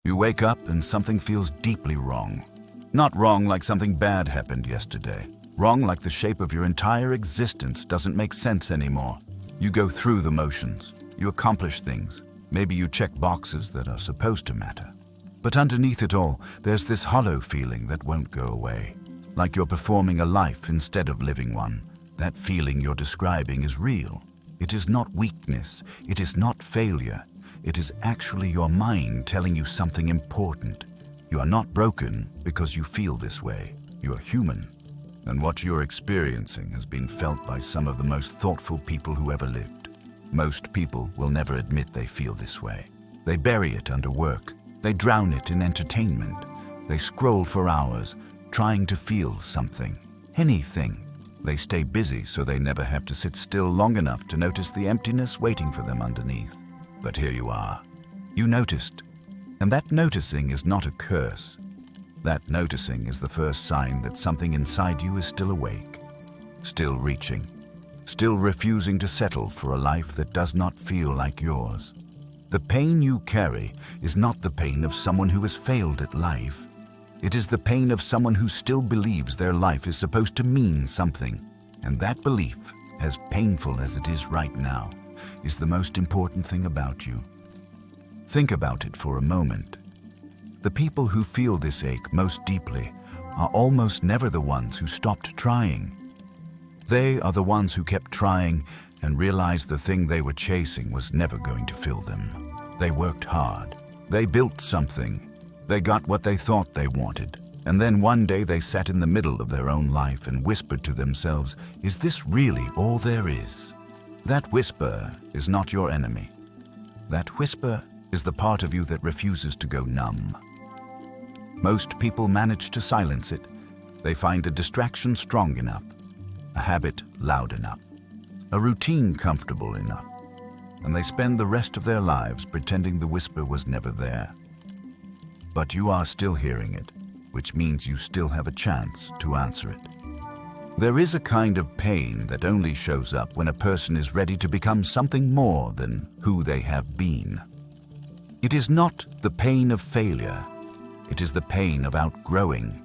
You wake up and something feels deeply wrong. Not wrong like something bad happened yesterday. Wrong like the shape of your entire existence doesn't make sense anymore. You go through the motions. You accomplish things. Maybe you check boxes that are supposed to matter. But underneath it all, there's this hollow feeling that won't go away. Like you're performing a life instead of living one. That feeling you're describing is real. It is not weakness. It is not failure. It is actually your mind telling you something important. You are not broken because you feel this way. You are human. And what you're experiencing has been felt by some of the most thoughtful people who ever lived. Most people will never admit they feel this way. They bury it under work. They drown it in entertainment. They scroll for hours, trying to feel something, anything. They stay busy so they never have to sit still long enough to notice the emptiness waiting for them underneath. But here you are. You noticed. And that noticing is not a curse. That noticing is the first sign that something inside you is still awake, still reaching, still refusing to settle for a life that does not feel like yours. The pain you carry is not the pain of someone who has failed at life. It is the pain of someone who still believes their life is supposed to mean something. And that belief, as painful as it is right now, is the most important thing about you. Think about it for a moment. The people who feel this ache most deeply are almost never the ones who stopped trying. They are the ones who kept trying and realized the thing they were chasing was never going to fill them. They worked hard. They built something. They got what they thought they wanted. And then one day they sat in the middle of their own life and whispered to themselves, "Is this really all there is?" That whisper is not your enemy. That whisper is the part of you that refuses to go numb. Most people manage to silence it. They find a distraction strong enough, a habit loud enough, a routine comfortable enough, and they spend the rest of their lives pretending the whisper was never there. But you are still hearing it, which means you still have a chance to answer it. There is a kind of pain that only shows up when a person is ready to become something more than who they have been. It is not the pain of failure. It is the pain of outgrowing.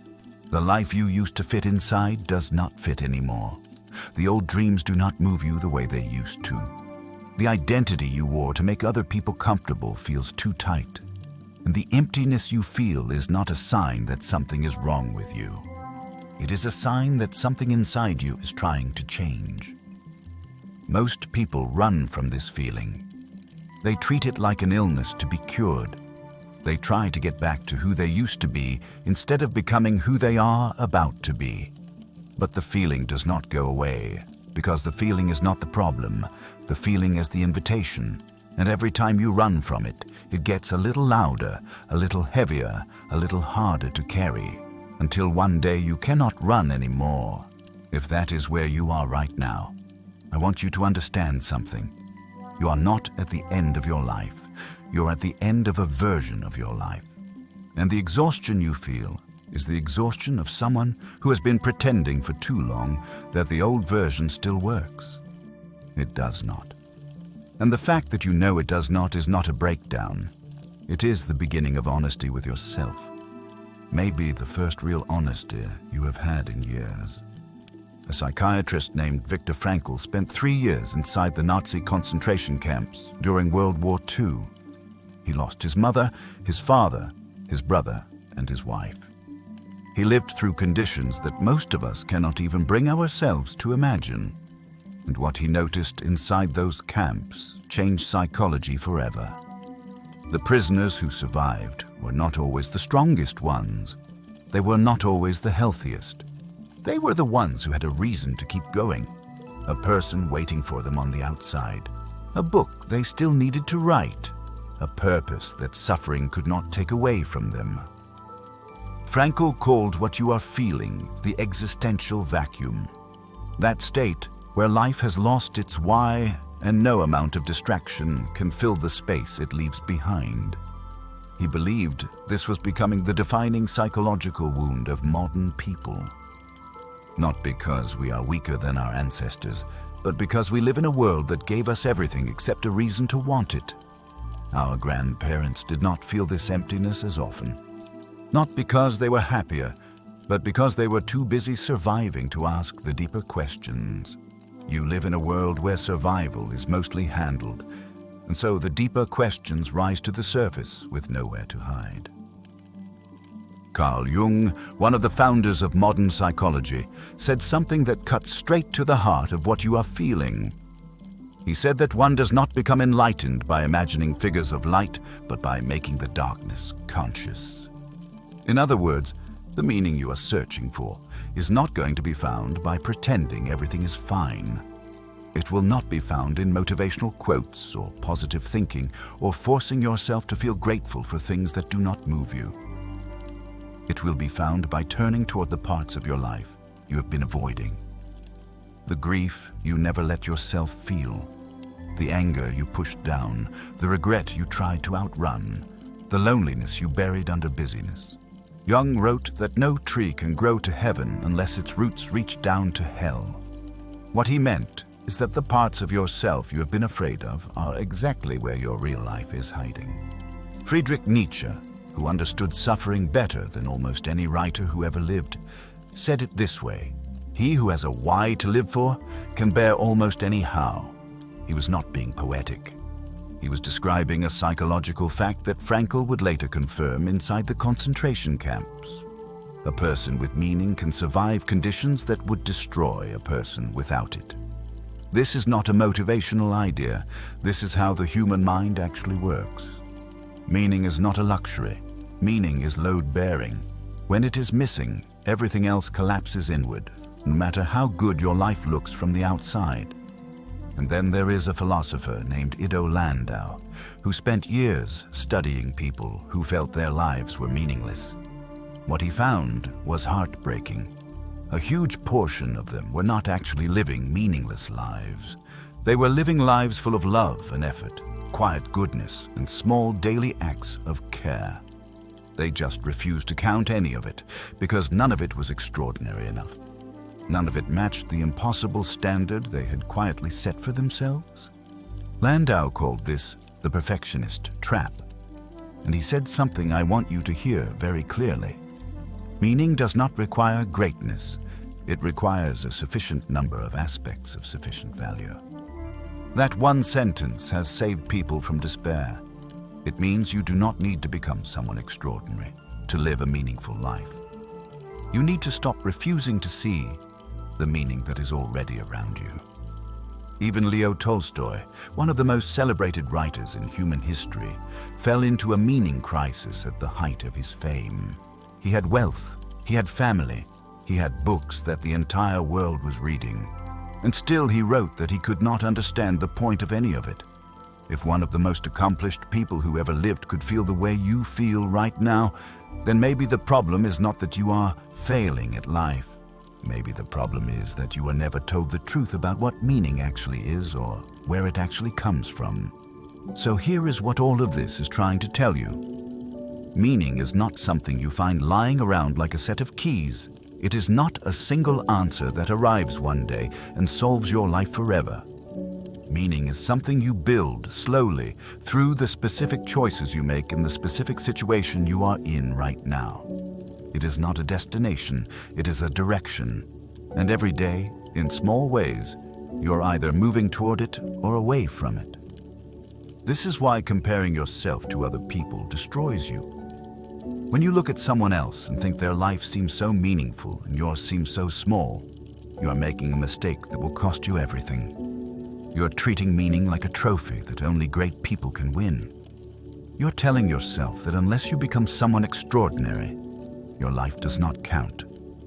The life you used to fit inside does not fit anymore. The old dreams do not move you the way they used to. The identity you wore to make other people comfortable feels too tight. And the emptiness you feel is not a sign that something is wrong with you. It is a sign that something inside you is trying to change. Most people run from this feeling. They treat it like an illness to be cured. They try to get back to who they used to be instead of becoming who they are about to be. But the feeling does not go away, because the feeling is not the problem. The feeling is the invitation. And every time you run from it, it gets a little louder, a little heavier, a little harder to carry, until one day you cannot run anymore. If that is where you are right now, I want you to understand something. You are not at the end of your life. You're at the end of a version of your life. And the exhaustion you feel is the exhaustion of someone who has been pretending for too long that the old version still works. It does not. And the fact that you know it does not is not a breakdown. It is the beginning of honesty with yourself. Maybe the first real honesty you have had in years. A psychiatrist named Viktor Frankl spent 3 years inside the Nazi concentration camps during World War II. He lost his mother, his father, his brother, and his wife. He lived through conditions that most of us cannot even bring ourselves to imagine. And what he noticed inside those camps changed psychology forever. The prisoners who survived were not always the strongest ones. They were not always the healthiest. They were the ones who had a reason to keep going, a person waiting for them on the outside, a book they still needed to write, a purpose that suffering could not take away from them. Frankl called what you are feeling the existential vacuum, that state where life has lost its why and no amount of distraction can fill the space it leaves behind. He believed this was becoming the defining psychological wound of modern people. Not because we are weaker than our ancestors, but because we live in a world that gave us everything except a reason to want it. Our grandparents did not feel this emptiness as often. Not because they were happier, but because they were too busy surviving to ask the deeper questions. You live in a world where survival is mostly handled, and so the deeper questions rise to the surface with nowhere to hide. Carl Jung, one of the founders of modern psychology, said something that cuts straight to the heart of what you are feeling. He said that one does not become enlightened by imagining figures of light, but by making the darkness conscious. In other words, the meaning you are searching for is not going to be found by pretending everything is fine. It will not be found in motivational quotes or positive thinking or forcing yourself to feel grateful for things that do not move you. It will be found by turning toward the parts of your life you have been avoiding. The grief you never let yourself feel, the anger you pushed down, the regret you tried to outrun, the loneliness you buried under busyness. Jung wrote that no tree can grow to heaven unless its roots reach down to hell. What he meant is that the parts of yourself you have been afraid of are exactly where your real life is hiding. Friedrich Nietzsche, who understood suffering better than almost any writer who ever lived, said it this way: "He who has a why to live for can bear almost any how." He was not being poetic. He was describing a psychological fact that Frankl would later confirm inside the concentration camps. A person with meaning can survive conditions that would destroy a person without it. This is not a motivational idea. This is how the human mind actually works. Meaning is not a luxury. Meaning is load-bearing. When it is missing, everything else collapses inward, no matter how good your life looks from the outside. And then there is a philosopher named Ido Landau, who spent years studying people who felt their lives were meaningless. What he found was heartbreaking. A huge portion of them were not actually living meaningless lives. They were living lives full of love and effort, quiet goodness, and small daily acts of care. They just refused to count any of it, because none of it was extraordinary enough. None of it matched the impossible standard they had quietly set for themselves. Landau called this the perfectionist trap, and he said something I want you to hear very clearly. Meaning does not require greatness. It requires a sufficient number of aspects of sufficient value. That one sentence has saved people from despair. It means you do not need to become someone extraordinary to live a meaningful life. You need to stop refusing to see the meaning that is already around you. Even Leo Tolstoy, one of the most celebrated writers in human history, fell into a meaning crisis at the height of his fame. He had wealth, he had family, he had books that the entire world was reading, and still he wrote that he could not understand the point of any of it. If one of the most accomplished people who ever lived could feel the way you feel right now, then maybe the problem is not that you are failing at life. Maybe the problem is that you were never told the truth about what meaning actually is or where it actually comes from. So here is what all of this is trying to tell you. Meaning is not something you find lying around like a set of keys. It is not a single answer that arrives one day and solves your life forever. Meaning is something you build slowly through the specific choices you make in the specific situation you are in right now. It is not a destination, it is a direction. And every day, in small ways, you're either moving toward it or away from it. This is why comparing yourself to other people destroys you. When you look at someone else and think their life seems so meaningful and yours seems so small, you are making a mistake that will cost you everything. You're treating meaning like a trophy that only great people can win. You're telling yourself that unless you become someone extraordinary, your life does not count.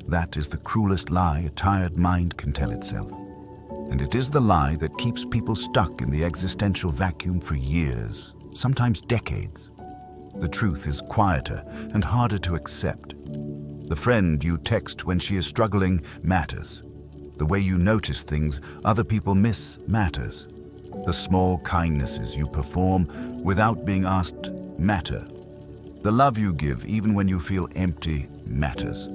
That is the cruelest lie a tired mind can tell itself. And it is the lie that keeps people stuck in the existential vacuum for years, sometimes decades. The truth is quieter and harder to accept. The friend you text when she is struggling matters. The way you notice things other people miss matters. The small kindnesses you perform without being asked matter. The love you give even when you feel empty matters.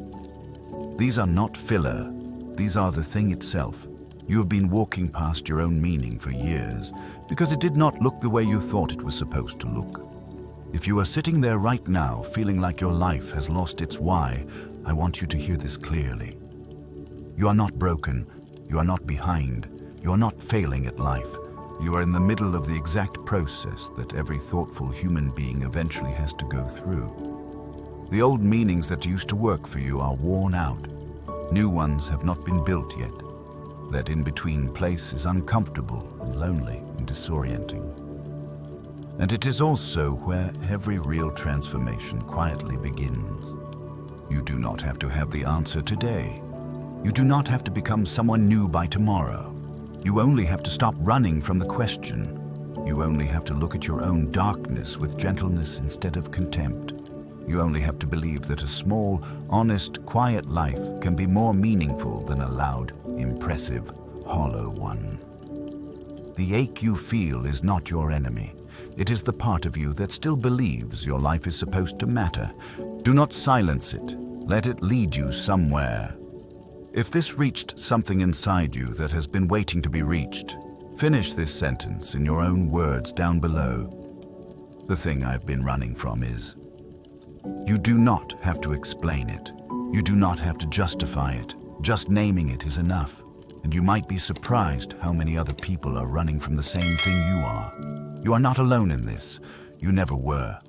These are not filler. These are the thing itself. You have been walking past your own meaning for years because it did not look the way you thought it was supposed to look. If you are sitting there right now feeling like your life has lost its why, I want you to hear this clearly. You are not broken. You are not behind. You are not failing at life. You are in the middle of the exact process that every thoughtful human being eventually has to go through. The old meanings that used to work for you are worn out. New ones have not been built yet. That in-between place is uncomfortable and lonely and disorienting. And it is also where every real transformation quietly begins. You do not have to have the answer today. You do not have to become someone new by tomorrow. You only have to stop running from the question. You only have to look at your own darkness with gentleness instead of contempt. You only have to believe that a small, honest, quiet life can be more meaningful than a loud, impressive, hollow one. The ache you feel is not your enemy. It is the part of you that still believes your life is supposed to matter. Do not silence it. Let it lead you somewhere. If this reached something inside you that has been waiting to be reached, finish this sentence in your own words down below. The thing I've been running from is. You do not have to explain it. You do not have to justify it. Just naming it is enough. And you might be surprised how many other people are running from the same thing you are. You are not alone in this. You never were.